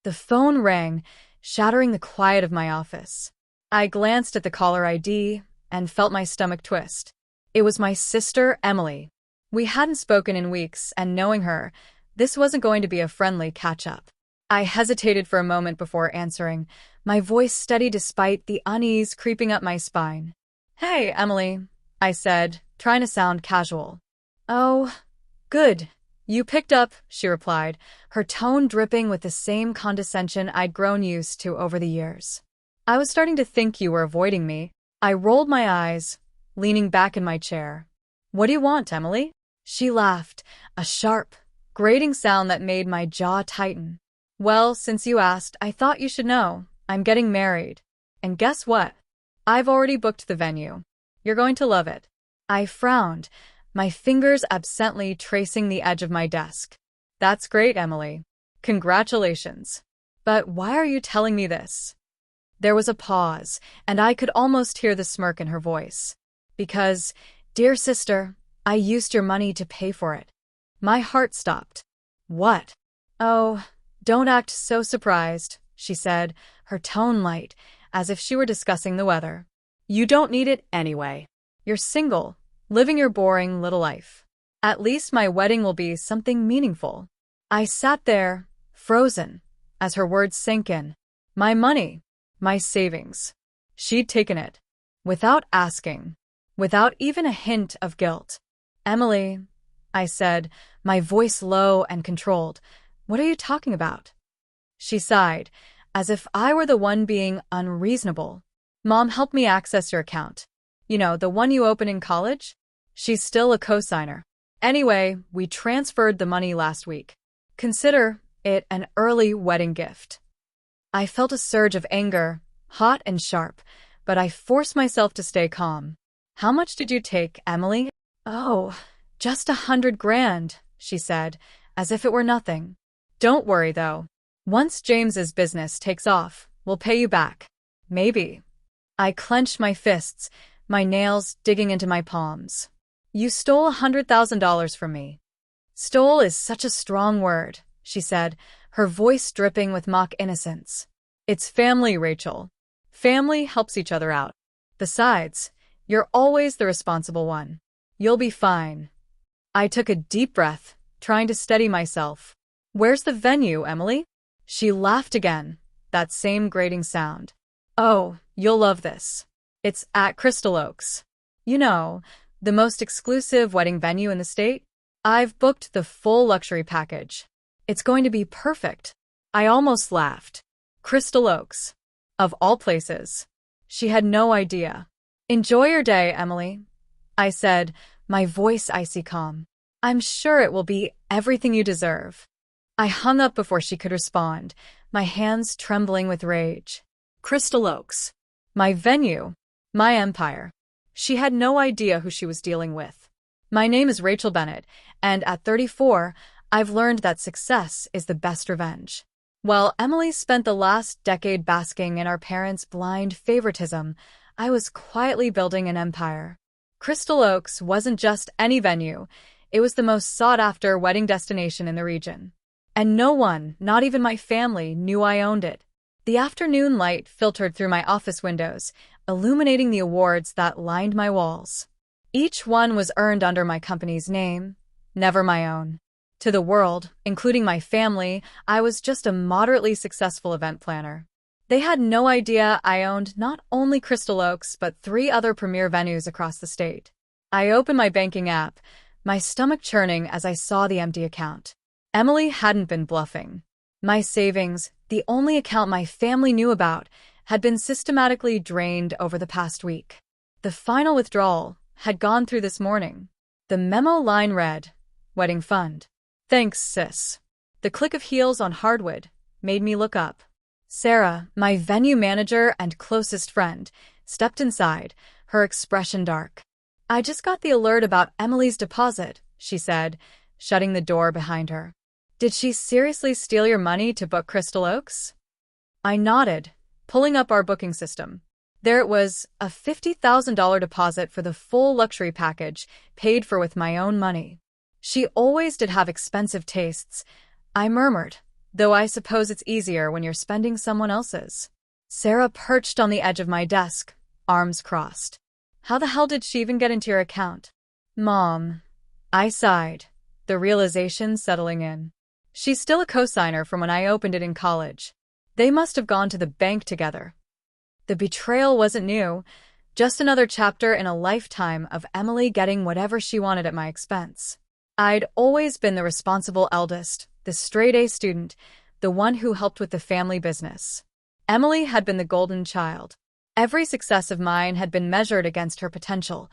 The phone rang, shattering the quiet of my office. I glanced at the caller ID and felt my stomach twist. It was my sister, Emily. We hadn't spoken in weeks, and knowing her, this wasn't going to be a friendly catch-up. I hesitated for a moment before answering, my voice steady despite the unease creeping up my spine. "Hey, Emily," I said, trying to sound casual. "Oh, good. You picked up," she replied, her tone dripping with the same condescension I'd grown used to over the years. "I was starting to think you were avoiding me." I rolled my eyes, leaning back in my chair. "What do you want, Emily?" She laughed, a sharp, grating sound that made my jaw tighten. "Well, since you asked, I thought you should know. I'm getting married. And guess what? I've already booked the venue. You're going to love it." I frowned, my fingers absently tracing the edge of my desk. "That's great, Emily. Congratulations. But why are you telling me this?" There was a pause, and I could almost hear the smirk in her voice. "Because, dear sister, I used your money to pay for it." My heart stopped. "What?" "Oh, don't act so surprised," she said, her tone light, as if she were discussing the weather. "You don't need it anyway. You're single, living your boring little life. At least my wedding will be something meaningful." I sat there, frozen, as her words sank in. My money, my savings. She'd taken it. Without asking. Without even a hint of guilt. "Emily," I said, my voice low and controlled, "what are you talking about?" She sighed, as if I were the one being unreasonable. "Mom helped me access your account. You know, the one you opened in college? She's still a co-signer. Anyway, we transferred the money last week. Consider it an early wedding gift." I felt a surge of anger, hot and sharp, but I forced myself to stay calm. "How much did you take, Emily?" "Oh, just 100 grand, she said, as if it were nothing. "Don't worry, though. Once James's business takes off, we'll pay you back. Maybe." I clenched my fists, my nails digging into my palms. "You stole $100,000 from me." "Stole is such a strong word," she said, her voice dripping with mock innocence. "It's family, Rachel. Family helps each other out. Besides, you're always the responsible one. You'll be fine." I took a deep breath, trying to steady myself. "Where's the venue, Emily?" She laughed again, that same grating sound. "Oh, you'll love this. It's at Crystal Oaks. You know, the most exclusive wedding venue in the state. I've booked the full luxury package. It's going to be perfect." I almost laughed. Crystal Oaks. Of all places. She had no idea. "Enjoy your day, Emily," I said, my voice icy calm. "I'm sure it will be everything you deserve." I hung up before she could respond, my hands trembling with rage. Crystal Oaks. My venue. My empire. She had no idea who she was dealing with. My name is Rachel Bennett, and at 34, I've learned that success is the best revenge. While Emily spent the last decade basking in our parents' blind favoritism, I was quietly building an empire. Crystal Oaks wasn't just any venue, it was the most sought-after wedding destination in the region. And no one, not even my family, knew I owned it. The afternoon light filtered through my office windows, illuminating the awards that lined my walls. Each one was earned under my company's name, never my own. To the world, including my family, I was just a moderately successful event planner. They had no idea I owned not only Crystal Oaks, but 3 other premier venues across the state. I opened my banking app, my stomach churning as I saw the empty account. Emily hadn't been bluffing. My savings, the only account my family knew about, had been systematically drained over the past week. The final withdrawal had gone through this morning. The memo line read, "Wedding fund. Thanks, sis." The click of heels on hardwood made me look up. Sarah, my venue manager and closest friend, stepped inside, her expression dark. "I just got the alert about Emily's deposit," she said, shutting the door behind her. "Did she seriously steal your money to book Crystal Oaks?" I nodded, pulling up our booking system. There it was, a $50,000 deposit for the full luxury package, paid for with my own money. "She always did have expensive tastes," I murmured, though I suppose it's easier when you're spending someone else's. Sarah perched on the edge of my desk, arms crossed. How the hell did she even get into your account? Mom. I sighed, the realization settling in. She's still a cosigner from when I opened it in college. They must have gone to the bank together. The betrayal wasn't new, just another chapter in a lifetime of Emily getting whatever she wanted at my expense. I'd always been the responsible eldest, the straight-A student, the one who helped with the family business. Emily had been the golden child. Every success of mine had been measured against her potential,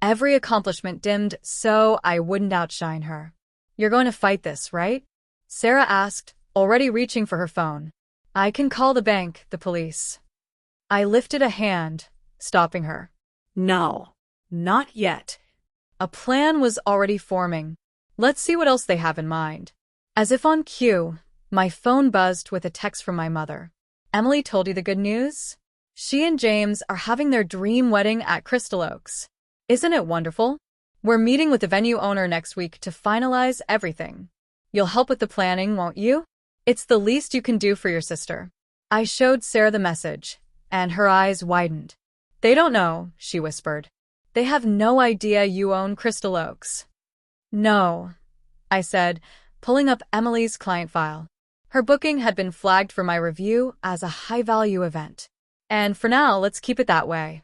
every accomplishment dimmed so I wouldn't outshine her. You're going to fight this, right? Sarah asked, already reaching for her phone. I can call the bank, the police. I lifted a hand, stopping her. No, not yet. A plan was already forming. Let's see what else they have in mind. As if on cue, my phone buzzed with a text from my mother. Emily told you the good news? She and James are having their dream wedding at Crystal Oaks. Isn't it wonderful? We're meeting with the venue owner next week to finalize everything. You'll help with the planning, won't you? It's the least you can do for your sister. I showed Sarah the message, and her eyes widened. They don't know, she whispered. They have no idea you own Crystal Oaks. No, I said, pulling up Emily's client file. Her booking had been flagged for my review as a high-value event. And for now, let's keep it that way.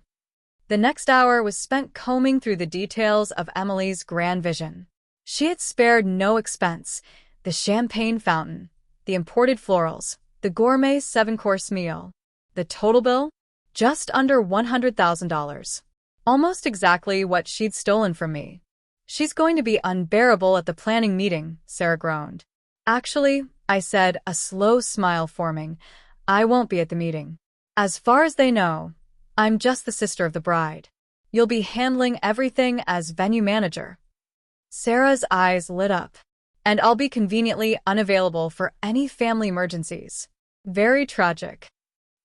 The next hour was spent combing through the details of Emily's grand vision. She had spared no expense. The champagne fountain, the imported florals, the gourmet 7-course meal. The total bill? Just under $100,000. Almost exactly what she'd stolen from me. She's going to be unbearable at the planning meeting, Sarah groaned. Actually, I said, a slow smile forming, I won't be at the meeting. As far as they know, I'm just the sister of the bride. You'll be handling everything as venue manager. Sarah's eyes lit up. And I'll be conveniently unavailable for any family emergencies. Very tragic.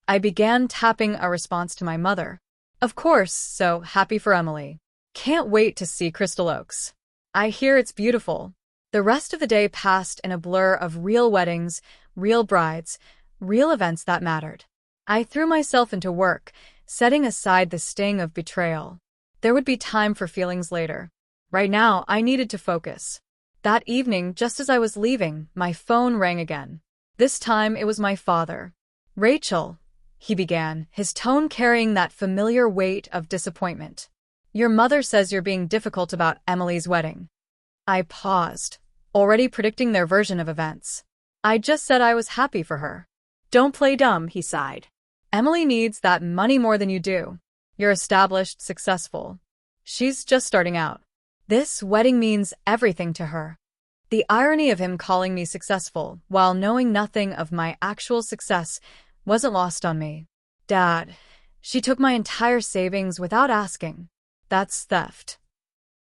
I began tapping a response to my mother. Of course, so happy for Emily. Can't wait to see Crystal Oaks. I hear it's beautiful. The rest of the day passed in a blur of real weddings, real brides, real events that mattered. I threw myself into work, setting aside the sting of betrayal. There would be time for feelings later. Right now, I needed to focus. That evening, just as I was leaving, my phone rang again. This time, it was my father. Rachel, he began, his tone carrying that familiar weight of disappointment. Your mother says you're being difficult about Emily's wedding. I paused, already predicting their version of events. I just said I was happy for her. Don't play dumb, he sighed. Emily needs that money more than you do. You're established, successful. She's just starting out. This wedding means everything to her. The irony of him calling me successful while knowing nothing of my actual success wasn't lost on me. Dad, she took my entire savings without asking. That's theft.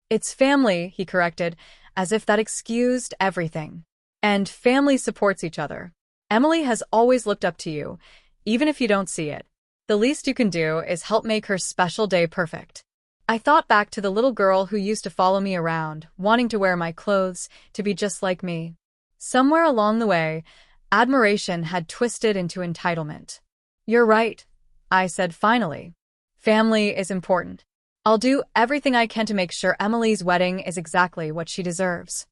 It's family, he corrected, as if that excused everything. And family supports each other. Emily has always looked up to you, even if you don't see it. The least you can do is help make her special day perfect. I thought back to the little girl who used to follow me around, wanting to wear my clothes, to be just like me. Somewhere along the way, admiration had twisted into entitlement. You're right, I said finally. Family is important. I'll do everything I can to make sure Emily's wedding is exactly what she deserves.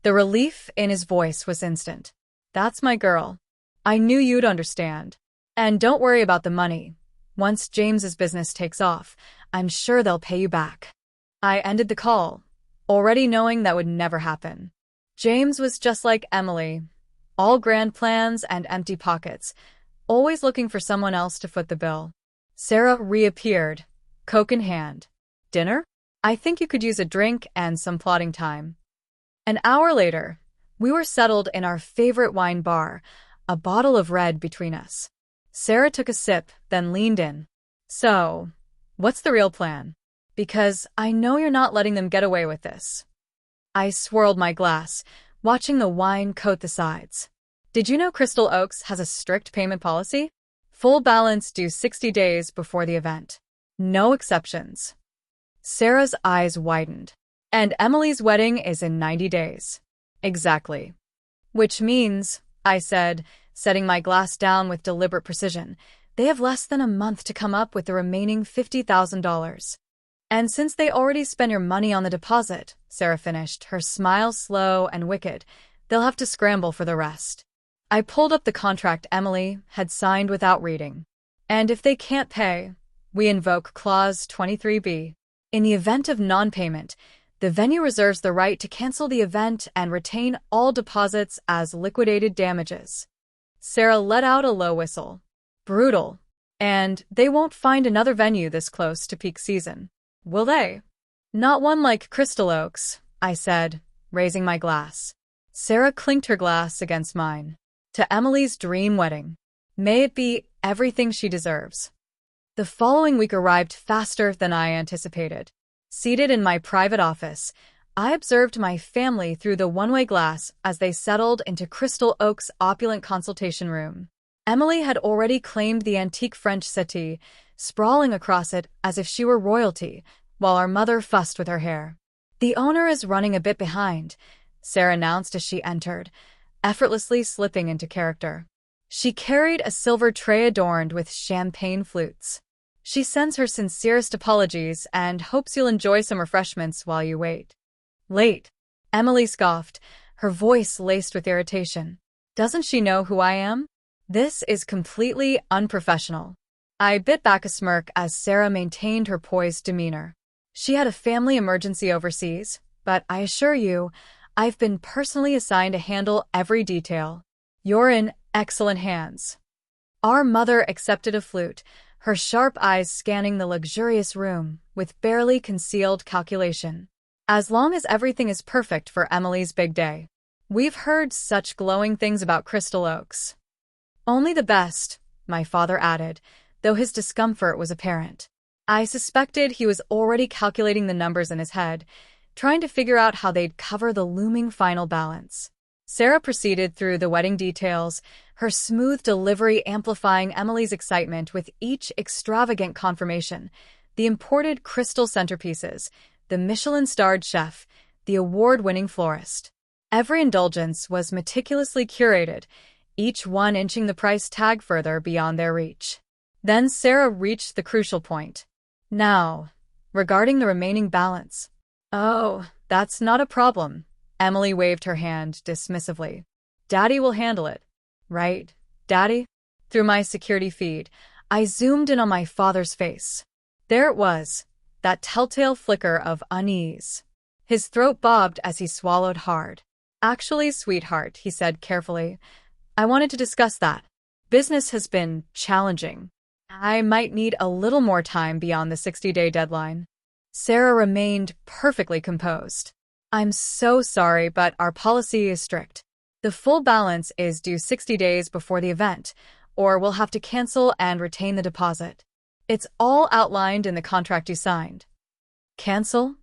The relief in his voice was instant. That's my girl. I knew you'd understand. And don't worry about the money. Once James's business takes off, I'm sure they'll pay you back. I ended the call, already knowing that would never happen. James was just like Emily, all grand plans and empty pockets, always looking for someone else to foot the bill. Sarah reappeared, Coke in hand. Dinner? I think you could use a drink and some plotting time. An hour later, we were settled in our favorite wine bar, a bottle of red between us. Sarah took a sip, then leaned in. So, what's the real plan? Because I know you're not letting them get away with this. I swirled my glass, watching the wine coat the sides. Did you know Crystal Oaks has a strict payment policy? Full balance due 60 days before the event. No exceptions. Sarah's eyes widened. And Emily's wedding is in 90 days. Exactly. Which means I said, setting my glass down with deliberate precision. They have less than a month to come up with the remaining $50,000. And since they already spent your money on the deposit, Sarah finished, her smile slow and wicked, they'll have to scramble for the rest. I pulled up the contract Emily had signed without reading. And if they can't pay, we invoke Clause 23B. In the event of non-payment, the venue reserves the right to cancel the event and retain all deposits as liquidated damages. Sarah let out a low whistle. Brutal. And they won't find another venue this close to peak season, will they? Not one like Crystal Oaks, I said, raising my glass. Sarah clinked her glass against mine. To Emily's dream wedding. May it be everything she deserves. The following week arrived faster than I anticipated. Seated in my private office, I observed my family through the one-way glass as they settled into Crystal Oak's opulent consultation room. Emily had already claimed the antique French settee, sprawling across it as if she were royalty, while our mother fussed with her hair. The owner is running a bit behind, Sarah announced as she entered, effortlessly slipping into character. She carried a silver tray adorned with champagne flutes. She sends her sincerest apologies and hopes you'll enjoy some refreshments while you wait. Late, Emily scoffed, her voice laced with irritation. Doesn't she know who I am? This is completely unprofessional. I bit back a smirk as Sarah maintained her poised demeanor. She had a family emergency overseas, but I assure you, I've been personally assigned to handle every detail. You're in excellent hands. Our mother accepted a flute, her sharp eyes scanning the luxurious room with barely concealed calculation. As long as everything is perfect for Emily's big day. We've heard such glowing things about Crystal Oaks. Only the best, my father added, though his discomfort was apparent. I suspected he was already calculating the numbers in his head, trying to figure out how they'd cover the looming final balance. Sarah proceeded through the wedding details, her smooth delivery amplifying Emily's excitement with each extravagant confirmation. The imported crystal centerpieces, the Michelin-starred chef, the award-winning florist. Every indulgence was meticulously curated, each one inching the price tag further beyond their reach. Then Sarah reached the crucial point. Now, regarding the remaining balance. Oh, that's not a problem. Emily waved her hand dismissively. Daddy will handle it. Right, Daddy? Through my security feed, I zoomed in on my father's face. There it was, that telltale flicker of unease. His throat bobbed as he swallowed hard. Actually, sweetheart, he said carefully, I wanted to discuss that. Business has been challenging. I might need a little more time beyond the 60-day deadline. Sarah remained perfectly composed. I'm so sorry, but our policy is strict. The full balance is due 60 days before the event, or we'll have to cancel and retain the deposit. It's all outlined in the contract you signed. Cancel?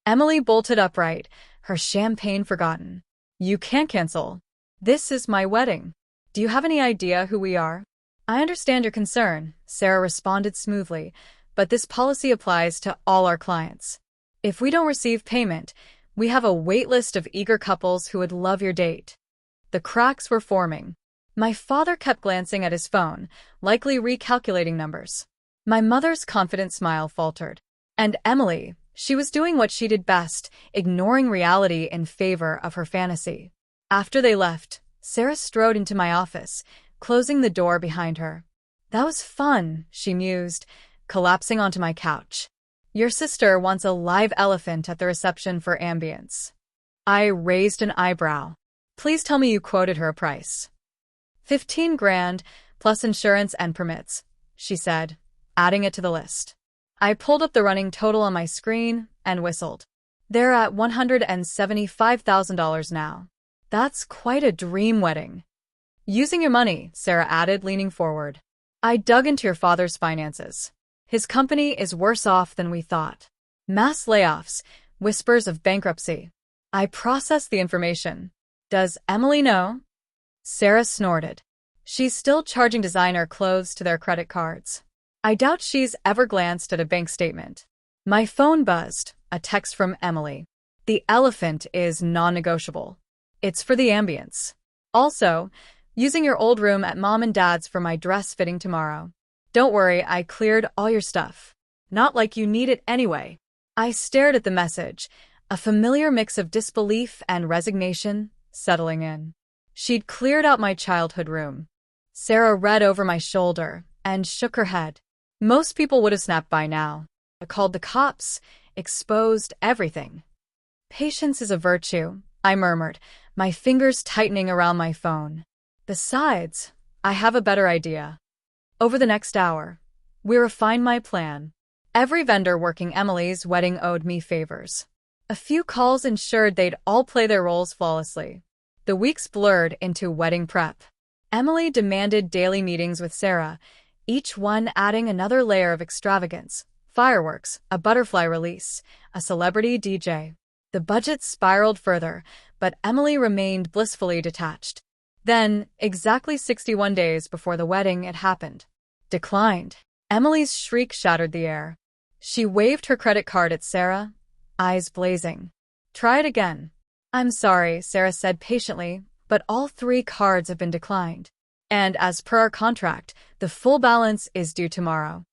Emily bolted upright, her champagne forgotten. You can't cancel. This is my wedding. Do you have any idea who we are? I understand your concern, Sarah responded smoothly, but this policy applies to all our clients. If we don't receive payment, we have a wait list of eager couples who would love your date. The cracks were forming. My father kept glancing at his phone, likely recalculating numbers. My mother's confident smile faltered. And Emily, she was doing what she did best, ignoring reality in favor of her fantasy. After they left, Sarah strode into my office, closing the door behind her. That was fun, she mused, collapsing onto my couch. Your sister wants a live elephant at the reception for ambience. I raised an eyebrow. Please tell me you quoted her a price. 15 grand, plus insurance and permits, she said, adding it to the list. I pulled up the running total on my screen and whistled. They're at $175,000 now. That's quite a dream wedding. Using your money, Sarah added, leaning forward. I dug into your father's finances. His company is worse off than we thought. Mass layoffs, whispers of bankruptcy. I processed the information. Does Emily know? Sarah snorted. She's still charging designer clothes to their credit cards. I doubt she's ever glanced at a bank statement. My phone buzzed, a text from Emily. The elephant is non-negotiable. It's for the ambience. Also, using your old room at mom and dad's for my dress fitting tomorrow. Don't worry, I cleared all your stuff. Not like you need it anyway. I stared at the message, a familiar mix of disbelief and resignation settling in. She'd cleared out my childhood room. Sarah read over my shoulder and shook her head. Most people would have snapped by now. Called the cops, exposed everything. Patience is a virtue, I murmured, my fingers tightening around my phone. Besides, I have a better idea. Over the next hour, we refined my plan. Every vendor working Emily's wedding owed me favors. A few calls ensured they'd all play their roles flawlessly. The weeks blurred into wedding prep. Emily demanded daily meetings with Sarah, each one adding another layer of extravagance. Fireworks, a butterfly release, a celebrity DJ. The budget spiraled further, but Emily remained blissfully detached. Then, exactly 61 days before the wedding, it happened. Declined. Emily's shriek shattered the air. She waved her credit card at Sarah, eyes blazing. Try it again. I'm sorry, Sarah said patiently, but all 3 cards have been declined. And as per our contract, the full balance is due tomorrow.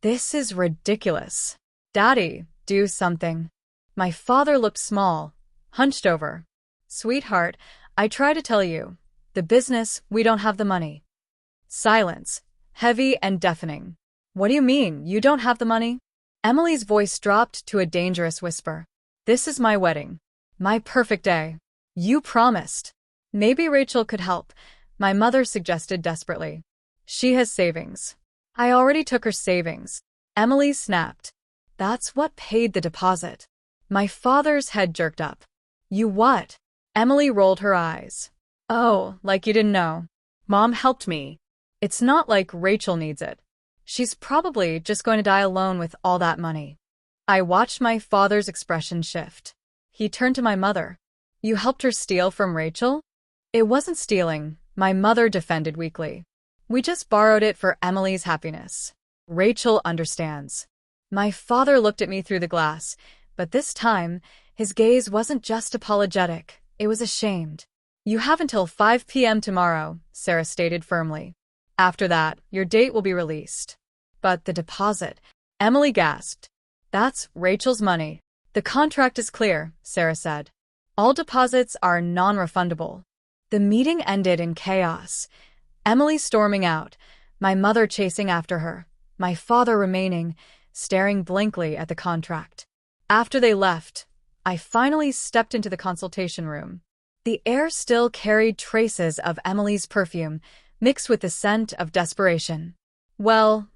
This is ridiculous. Daddy, do something. My father looked small, hunched over. Sweetheart, I try to tell you. The business, we don't have the money. Silence, heavy and deafening. What do you mean, you don't have the money? Emily's voice dropped to a dangerous whisper. This is my wedding. My perfect day. You promised. Maybe Rachel could help, my mother suggested desperately. She has savings. I already took her savings. Emily snapped. That's what paid the deposit. My father's head jerked up. You what? Emily rolled her eyes. Oh, like you didn't know. Mom helped me. It's not like Rachel needs it. She's probably just going to die alone with all that money. I watched my father's expression shift. He turned to my mother. You helped her steal from Rachel? It wasn't stealing, my mother defended weakly. We just borrowed it for Emily's happiness. Rachel understands. My father looked at me through the glass, but this time, his gaze wasn't just apologetic, it was ashamed. You have until 5 p.m. tomorrow, Sarah stated firmly. After that, your date will be released. But the deposit, Emily gasped. That's Rachel's money. The contract is clear, Sarah said. All deposits are non-refundable. The meeting ended in chaos. Emily storming out, my mother chasing after her, my father remaining, staring blankly at the contract. After they left, I finally stepped into the consultation room. The air still carried traces of Emily's perfume, mixed with the scent of desperation. Well,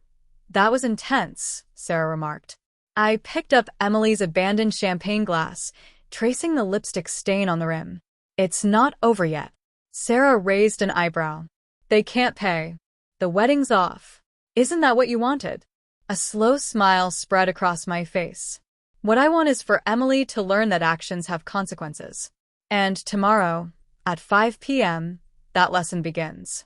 that was intense, Sarah remarked. I picked up Emily's abandoned champagne glass, tracing the lipstick stain on the rim. It's not over yet. Sarah raised an eyebrow. They can't pay. The wedding's off. Isn't that what you wanted? A slow smile spread across my face. What I want is for Emily to learn that actions have consequences. And tomorrow, at 5 p.m., that lesson begins.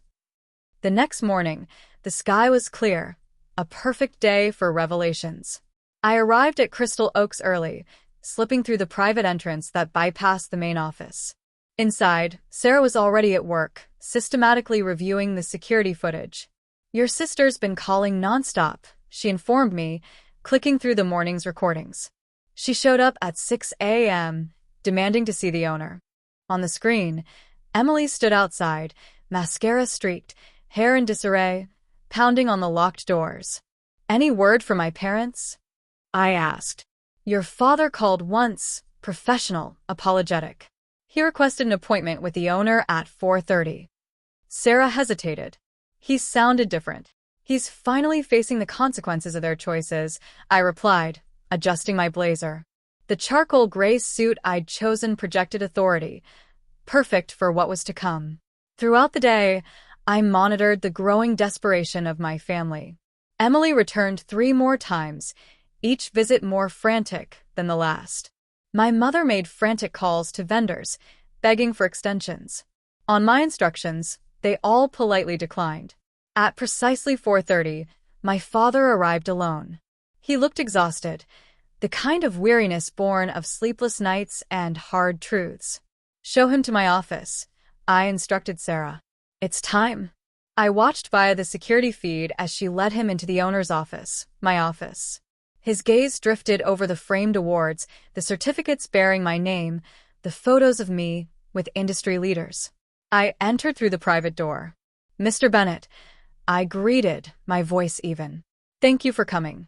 The next morning, the sky was clear, a perfect day for revelations. I arrived at Crystal Oaks early, slipping through the private entrance that bypassed the main office. Inside, Sarah was already at work, systematically reviewing the security footage. Your sister's been calling nonstop, she informed me, clicking through the morning's recordings. She showed up at 6 a.m., demanding to see the owner. On the screen, Emily stood outside, mascara streaked, hair in disarray, pounding on the locked doors. Any word from my parents? I asked. Your father called once, professional, apologetic. He requested an appointment with the owner at 4:30. Sarah hesitated. He sounded different. He's finally facing the consequences of their choices, I replied, adjusting my blazer. The charcoal gray suit I'd chosen projected authority, perfect for what was to come. Throughout the day, I monitored the growing desperation of my family. Emily returned 3 more times, each visit more frantic than the last. My mother made frantic calls to vendors, begging for extensions. On my instructions, they all politely declined. At precisely 4:30, my father arrived alone. He looked exhausted, the kind of weariness born of sleepless nights and hard truths. Show him to my office, I instructed Sarah. It's time. I watched via the security feed as she led him into the owner's office, my office. His gaze drifted over the framed awards, the certificates bearing my name, the photos of me with industry leaders. I entered through the private door. Mr. Bennett, I greeted, my voice even. Thank you for coming.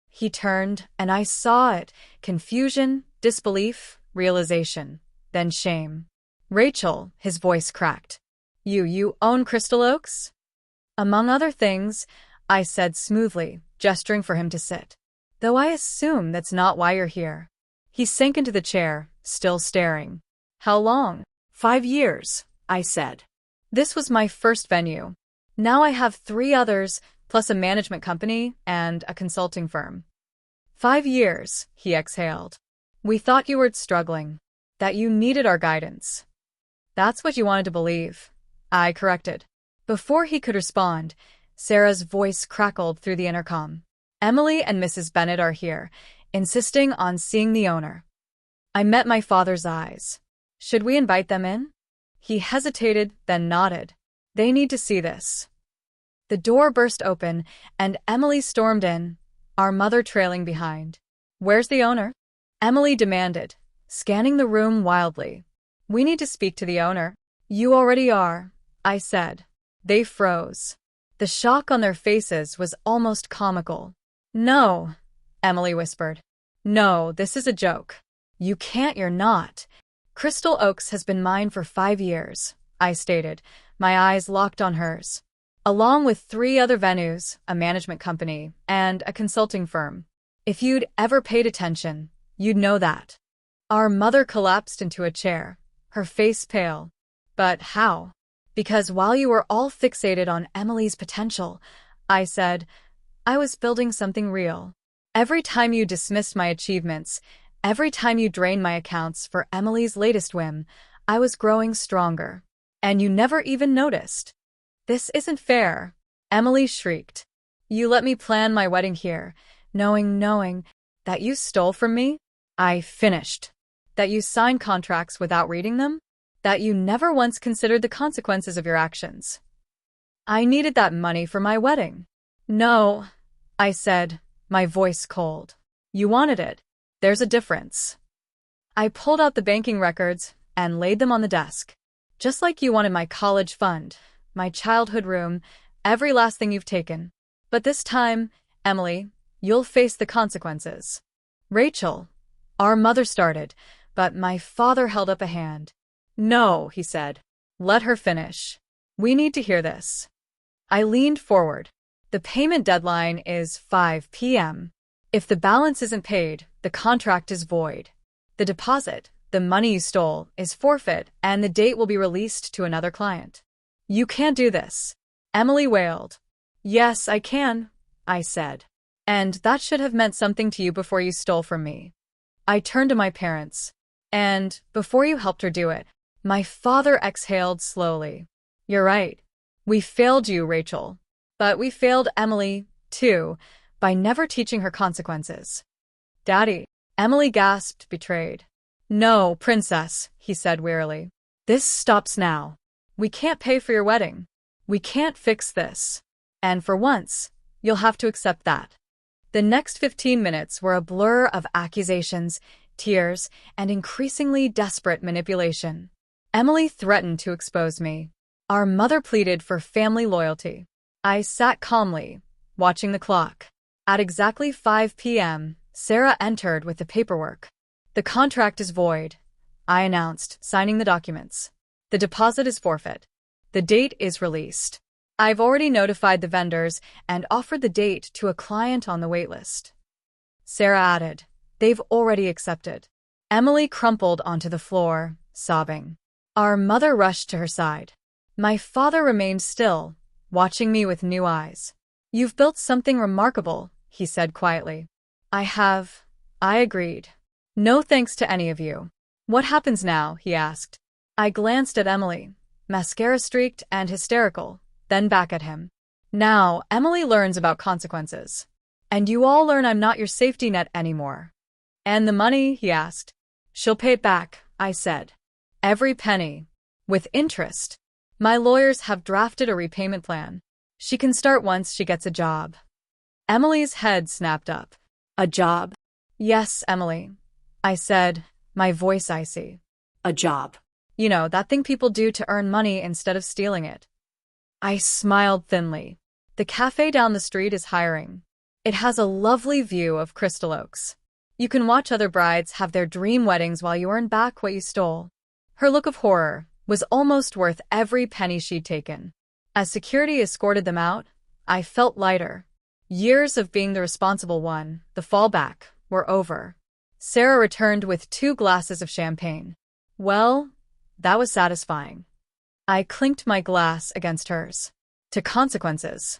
He turned, and I saw it. Confusion, disbelief, realization, then shame. Rachel, his voice cracked. You own Crystal Oaks? Among other things, I said smoothly, gesturing for him to sit. Though I assume that's not why you're here. He sank into the chair, still staring. How long? 5 years, I said. This was my first venue. Now I have 3 others, plus a management company and a consulting firm. 5 years, he exhaled. We thought you were struggling, that you needed our guidance. That's what you wanted to believe, I corrected. Before he could respond, Sarah's voice crackled through the intercom. Emily and Mrs. Bennett are here, insisting on seeing the owner. I met my father's eyes. Should we invite them in? He hesitated, then nodded. They need to see this. The door burst open, and Emily stormed in, our mother trailing behind. Where's the owner? Emily demanded, scanning the room wildly. We need to speak to the owner. You already are, I said. They froze. The shock on their faces was almost comical. No, Emily whispered. No, this is a joke. You can't, you're not. Crystal Oaks has been mine for 5 years, I stated, my eyes locked on hers. Along with 3 other venues, a management company, and a consulting firm. If you'd ever paid attention, you'd know that. Our mother collapsed into a chair, her face pale. But how? Because while you were all fixated on Emily's potential, I said, I was building something real. Every time you dismissed my achievements, every time you drained my accounts for Emily's latest whim, I was growing stronger. And you never even noticed. This isn't fair, Emily shrieked. You let me plan my wedding here, knowing that you stole from me? I finished. That you signed contracts without reading them? That you never once considered the consequences of your actions. I needed that money for my wedding. No, I said, my voice cold. You wanted it. There's a difference. I pulled out the banking records and laid them on the desk. Just like you wanted my college fund, my childhood room, every last thing you've taken. But this time, Emily, you'll face the consequences. Rachel, our mother started, but my father held up a hand. No, he said. Let her finish. We need to hear this. I leaned forward. The payment deadline is 5 p.m. If the balance isn't paid, the contract is void. The deposit, the money you stole, is forfeit, and the date will be released to another client. You can't do this, Emily wailed. Yes, I can, I said. And that should have meant something to you before you stole from me. I turned to my parents. And, before you helped her do it, my father exhaled slowly. You're right. We failed you, Rachel. But we failed Emily, too, by never teaching her consequences. Daddy, Emily gasped, betrayed. No, princess, he said wearily. This stops now. We can't pay for your wedding. We can't fix this. And for once, you'll have to accept that. The next 15 minutes were a blur of accusations, tears, and increasingly desperate manipulation. Emily threatened to expose me. Our mother pleaded for family loyalty. I sat calmly, watching the clock. At exactly 5 p.m., Sarah entered with the paperwork. The contract is void, I announced, signing the documents. The deposit is forfeit. The date is released. I've already notified the vendors and offered the date to a client on the waitlist. Sarah added, they've already accepted. Emily crumpled onto the floor, sobbing. Our mother rushed to her side. My father remained still, watching me with new eyes. You've built something remarkable, he said quietly. I have. I agreed. No thanks to any of you. What happens now? He asked. I glanced at Emily, mascara streaked and hysterical, then back at him. Now, Emily learns about consequences. And you all learn I'm not your safety net anymore. And the money? He asked. She'll pay it back, I said. Every penny. With interest. My lawyers have drafted a repayment plan. She can start once she gets a job. Emily's head snapped up. A job? Yes, Emily, I said, my voice icy. A job. You know, that thing people do to earn money instead of stealing it. I smiled thinly. The cafe down the street is hiring. It has a lovely view of Crystal Oaks. You can watch other brides have their dream weddings while you earn back what you stole. Her look of horror was almost worth every penny she'd taken. As security escorted them out, I felt lighter. Years of being the responsible one, the fallback, were over. Sarah returned with 2 glasses of champagne. Well, that was satisfying. I clinked my glass against hers. To consequences.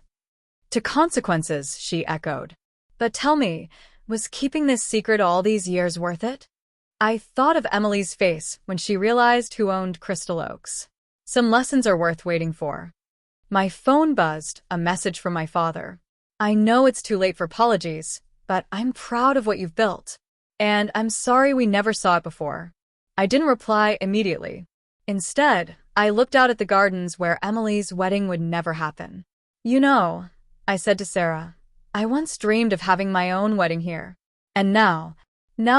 To consequences, she echoed. But tell me, was keeping this secret all these years worth it? I thought of Emily's face when she realized who owned Crystal Oaks. Some lessons are worth waiting for. My phone buzzed, a message from my father. I know it's too late for apologies, but I'm proud of what you've built. And I'm sorry we never saw it before. I didn't reply immediately. Instead, I looked out at the gardens where Emily's wedding would never happen. You know, I said to Sarah, I once dreamed of having my own wedding here. And now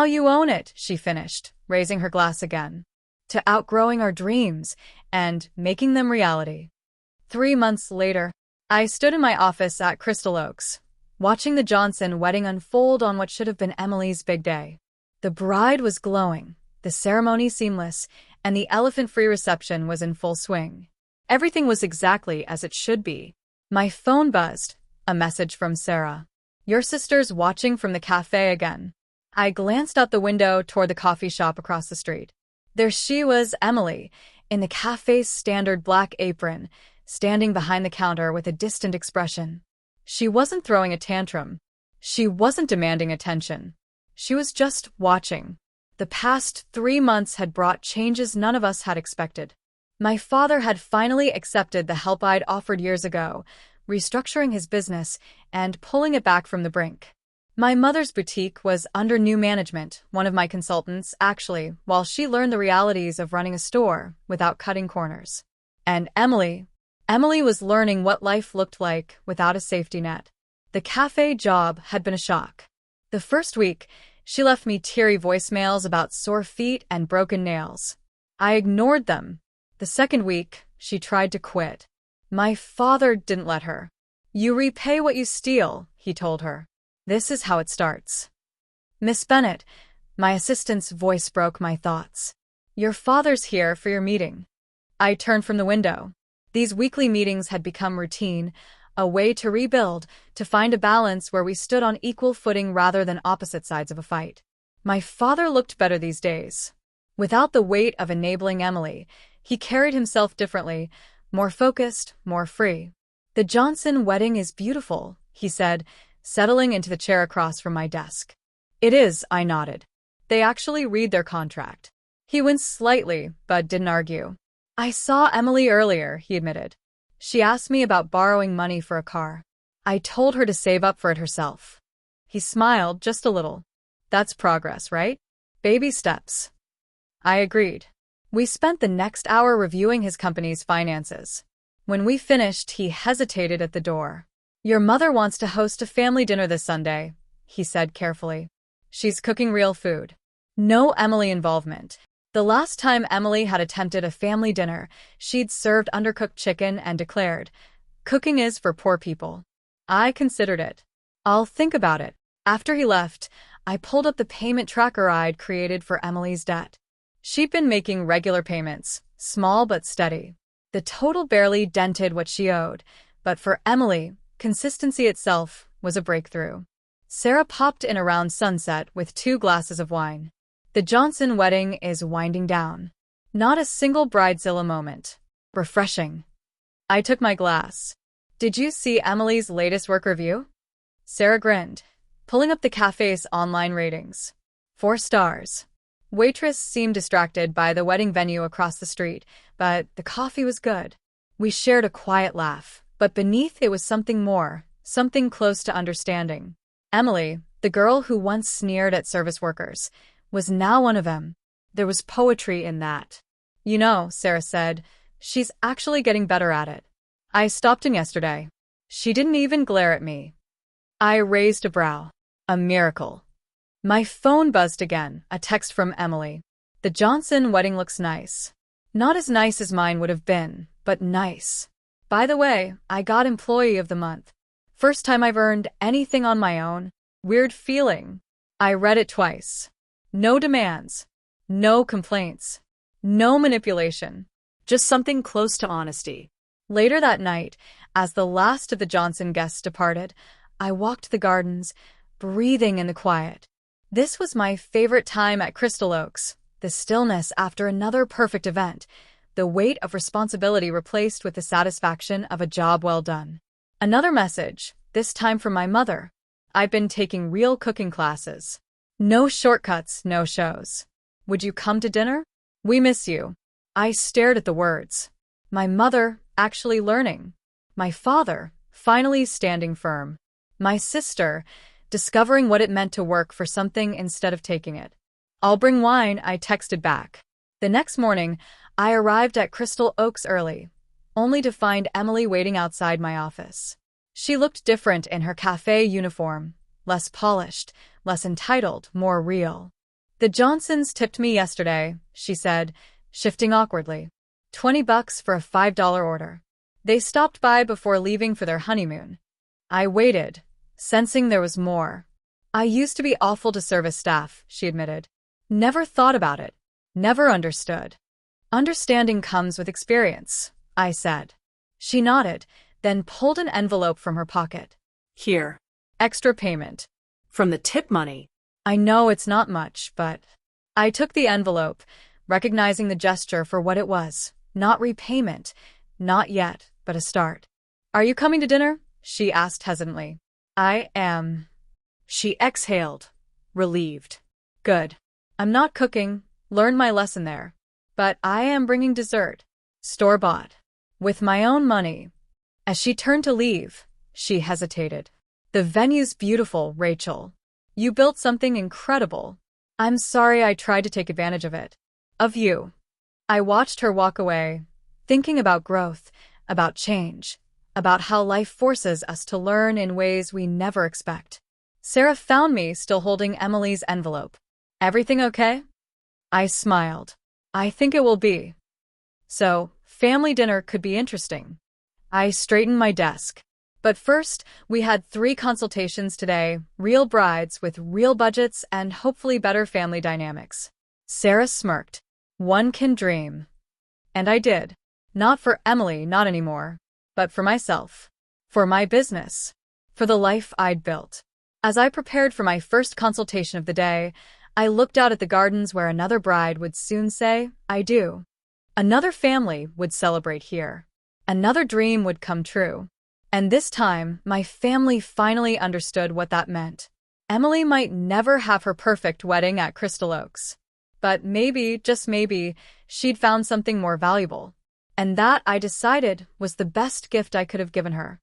you own it, she finished, raising her glass again. To outgrowing our dreams and making them reality. 3 months later, I stood in my office at Crystal Oaks, watching the Johnson wedding unfold on what should have been Emily's big day. The bride was glowing, the ceremony seamless, and the elephant-free reception was in full swing. Everything was exactly as it should be. My phone buzzed, a message from Sarah. Your sister's watching from the cafe again. I glanced out the window toward the coffee shop across the street. There she was, Emily, in the cafe's standard black apron, standing behind the counter with a distant expression. She wasn't throwing a tantrum. She wasn't demanding attention. She was just watching. The past 3 months had brought changes none of us had expected. My father had finally accepted the help I'd offered years ago, restructuring his business and pulling it back from the brink. My mother's boutique was under new management, one of my consultants, actually, while she learned the realities of running a store without cutting corners. And Emily was learning what life looked like without a safety net. The cafe job had been a shock. The first week, she left me teary voicemails about sore feet and broken nails. I ignored them. The second week, she tried to quit. My father didn't let her. You repay what you steal, he told her. This is how it starts. Miss Bennett, my assistant's voice broke my thoughts. Your father's here for your meeting. I turned from the window. These weekly meetings had become routine, a way to rebuild, to find a balance where we stood on equal footing rather than opposite sides of a fight. My father looked better these days. Without the weight of enabling Emily, he carried himself differently, more focused, more free. The Johnson wedding is beautiful, he said, settling into the chair across from my desk. It is, I nodded. They actually read their contract. He winced slightly, but didn't argue. I saw Emily earlier, he admitted. She asked me about borrowing money for a car. I told her to save up for it herself. He smiled just a little. That's progress, right? Baby steps. I agreed. We spent the next hour reviewing his company's finances. When we finished, he hesitated at the door. Your mother wants to host a family dinner this Sunday, he said carefully. She's cooking real food. No Emily involvement. The last time Emily had attempted a family dinner, she'd served undercooked chicken and declared, cooking is for poor people. I considered it. I'll think about it. After he left, I pulled up the payment tracker I'd created for Emily's debt. She'd been making regular payments, small but steady. The total barely dented what she owed, but for Emily, consistency itself was a breakthrough. Sarah popped in around sunset with 2 glasses of wine. The Johnson wedding is winding down. Not a single bridezilla moment. Refreshing. I took my glass. Did you see Emily's latest work review? Sarah grinned, pulling up the cafe's online ratings. 4 stars. Waitress seemed distracted by the wedding venue across the street, but the coffee was good. We shared a quiet laugh, but beneath it was something more, something close to understanding. Emily, the girl who once sneered at service workers, was now one of them. There was poetry in that. You know, Sarah said, she's actually getting better at it. I stopped in yesterday. She didn't even glare at me. I raised a brow. A miracle. My phone buzzed again, a text from Emily. The Johnson wedding looks nice. Not as nice as mine would have been, but nice. By the way, I got Employee of the Month. First time I've earned anything on my own. Weird feeling. I read it twice. No demands. No complaints. No manipulation. Just something close to honesty. Later that night, as the last of the Johnson guests departed, I walked the gardens, breathing in the quiet. This was my favorite time at Crystal Oaks, the stillness after another perfect event, the weight of responsibility replaced with the satisfaction of a job well done. Another message, this time from my mother. I've been taking real cooking classes. No shortcuts, no shows. Would you come to dinner? We miss you. I stared at the words. My mother, actually learning. My father, finally standing firm. My sister, discovering what it meant to work for something instead of taking it. I'll bring wine, I texted back. The next morning, I arrived at Crystal Oaks early, only to find Emily waiting outside my office. She looked different in her cafe uniform, less polished, less entitled, more real. The Johnsons tipped me yesterday, she said, shifting awkwardly. $20 for a $5 order. They stopped by before leaving for their honeymoon. I waited, sensing there was more. I used to be awful to service staff, she admitted. Never thought about it. Never understood. Understanding comes with experience, I said. She nodded, then pulled an envelope from her pocket. Here. Extra payment. From the tip money. I know it's not much, but... I took the envelope, recognizing the gesture for what it was. Not repayment. Not yet, but a start. Are you coming to dinner? She asked hesitantly. I am. She exhaled, relieved. Good. I'm not cooking. Learned my lesson there. But I am bringing dessert. Store-bought. With my own money. As she turned to leave, she hesitated. The venue's beautiful, Rachel. You built something incredible. I'm sorry I tried to take advantage of it. Of you. I watched her walk away, thinking about growth, about change, about how life forces us to learn in ways we never expect. Sarah found me still holding Emily's envelope. Everything okay? I smiled. I think it will be. So, family dinner could be interesting. I straightened my desk. But first, we had 3 consultations today, real brides with real budgets and hopefully better family dynamics. Sarah smirked. One can dream. And I did. Not for Emily, not anymore. But for myself. For my business. For the life I'd built. As I prepared for my first consultation of the day, I looked out at the gardens where another bride would soon say, I do. Another family would celebrate here. Another dream would come true. And this time, my family finally understood what that meant. Emily might never have her perfect wedding at Crystal Oaks. But maybe, just maybe, she'd found something more valuable. And that, I decided, was the best gift I could have given her.